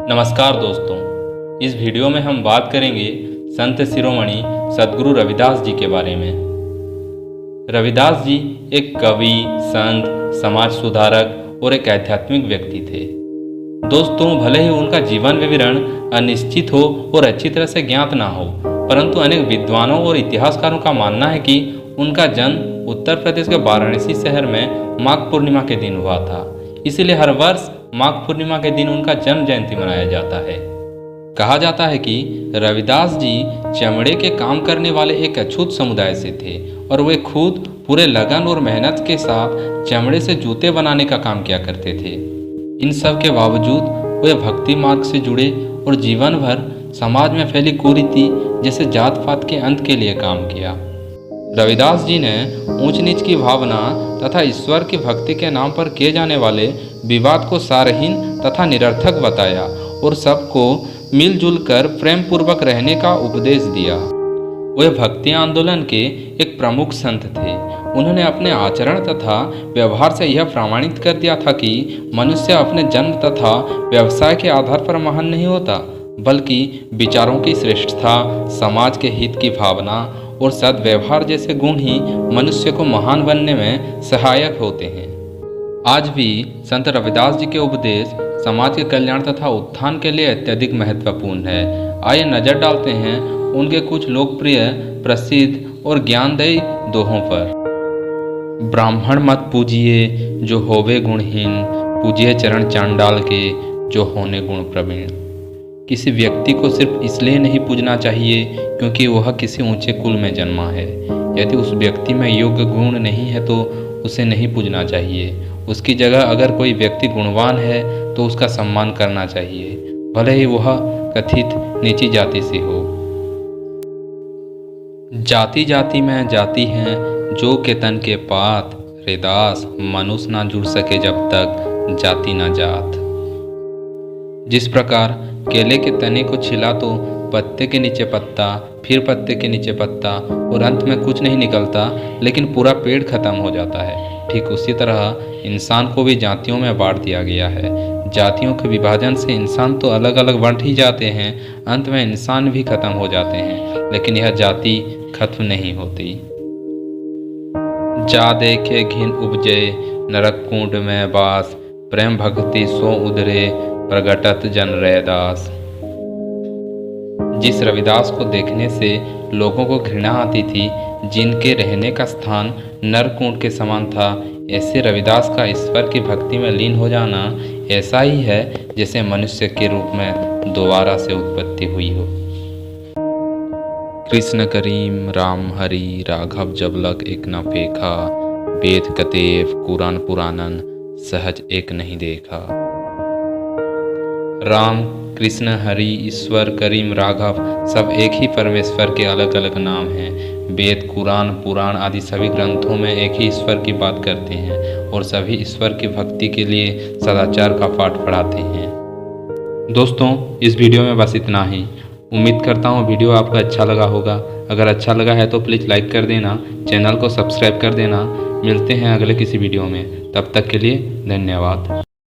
नमस्कार दोस्तों, इस वीडियो में हम बात करेंगे संत शिरोमणि सद्गुरु रविदास जी के बारे में। रविदास जी एक कवि, संत, समाज सुधारक और एक आध्यात्मिक व्यक्ति थे। दोस्तों, भले ही उनका जीवन विवरण अनिश्चित हो और अच्छी तरह से ज्ञात ना हो, परंतु अनेक विद्वानों और इतिहासकारों का मानना है कि उनका जन्म उत्तर प्रदेश के वाराणसी शहर में माघ पूर्णिमा के दिन हुआ था। इसीलिए हर वर्ष माघ पूर्णिमा के दिन उनका जन्म जयंती मनाया जाता है। कहा जाता है कि रविदास जी चमड़े के काम करने वाले एक अछूत समुदाय से थे और वे खुद पूरे लगन और मेहनत के साथ चमड़े से जूते बनाने का काम किया करते थे। इन सब के बावजूद वे भक्ति मार्ग से जुड़े और जीवन भर समाज में फैली कुरीति जैसे जात पात के अंत के लिए काम किया। रविदास जी ने ऊंच नीच की भावना तथा ईश्वर की भक्ति के नाम पर किए जाने वाले विवाद को सारहीन तथा निरर्थक बताया और सबको मिलजुल कर प्रेम पूर्वक रहने का उपदेश दिया। वे भक्ति आंदोलन के एक प्रमुख संत थे। उन्होंने अपने आचरण तथा व्यवहार से यह प्रमाणित कर दिया था कि मनुष्य अपने जन्म तथा व्यवसाय के आधार पर महान नहीं होता, बल्कि विचारों की श्रेष्ठता, समाज के हित की भावना और सद्व्यवहार जैसे गुण ही मनुष्य को महान बनने में सहायक होते हैं। आज भी संत रविदास जी के उपदेश समाज के कल्याण तथा उत्थान के लिए अत्यधिक महत्वपूर्ण है। आइए नजर डालते हैं उनके कुछ लोकप्रिय, प्रसिद्ध और ज्ञानदायी दोहों पर। ब्राह्मण मत पूजिए जो होवे गुणहीन, पूजिए चरण चांडाल के जो होने गुण प्रवीण। किसी व्यक्ति को सिर्फ इसलिए नहीं पूजना चाहिए क्योंकि वह किसी ऊंचे कुल में जन्मा है। यदि उस व्यक्ति में योग्य गुण नहीं है तो उसे नहीं पूजना चाहिए। उसकी जगह अगर कोई व्यक्ति गुणवान है तो उसका सम्मान करना चाहिए, भले ही वह कथित नीची जाति से हो। जाति जाति में जाति हैं जो के तन के पात, रे दास मनुष्य ना जुड़ सके जब तक जाति ना जात। जिस प्रकार केले के तने को छिला तो पत्ते के नीचे पत्ता, फिर पत्ते के नीचे पत्ता और अंत में कुछ नहीं निकलता, लेकिन पूरा पेड़ खत्म हो जाता है, ठीक उसी तरह इंसान को भी जातियों में बांट दिया गया है। जातियों के विभाजन से इंसान तो अलग अलग बंट ही जाते हैं, अंत में इंसान भी खत्म हो जाते हैं, लेकिन यह जाति खत्म नहीं होती। जा देखे घिन उपजे नरक कुंड में बास, प्रेम भक्ति सो उदरे प्रगटत जन रैदास। जिस रविदास को देखने से लोगों को घृणा आती थी, जिनके रहने का स्थान नरकुंड के समान था, ऐसे रविदास का ईश्वर की भक्ति में लीन हो जाना ऐसा ही है जैसे मनुष्य के रूप में दोबारा से उत्पत्ति हुई हो। कृष्ण करीम राम हरि राघव जब लग एक न फेखा, वेद कतेव कुरान पुराणन सहज एक नहीं देखा। राम, कृष्ण, हरि, ईश्वर, करीम, राघव सब एक ही परमेश्वर के अलग अलग नाम हैं। वेद, कुरान, पुराण आदि सभी ग्रंथों में एक ही ईश्वर की बात करते हैं और सभी ईश्वर की भक्ति के लिए सदाचार का पाठ पढ़ाते हैं। दोस्तों, इस वीडियो में बस इतना ही। उम्मीद करता हूँ वीडियो आपको अच्छा लगा होगा। अगर अच्छा लगा है तो प्लीज़ लाइक कर देना, चैनल को सब्सक्राइब कर देना। मिलते हैं अगले किसी वीडियो में, तब तक के लिए धन्यवाद।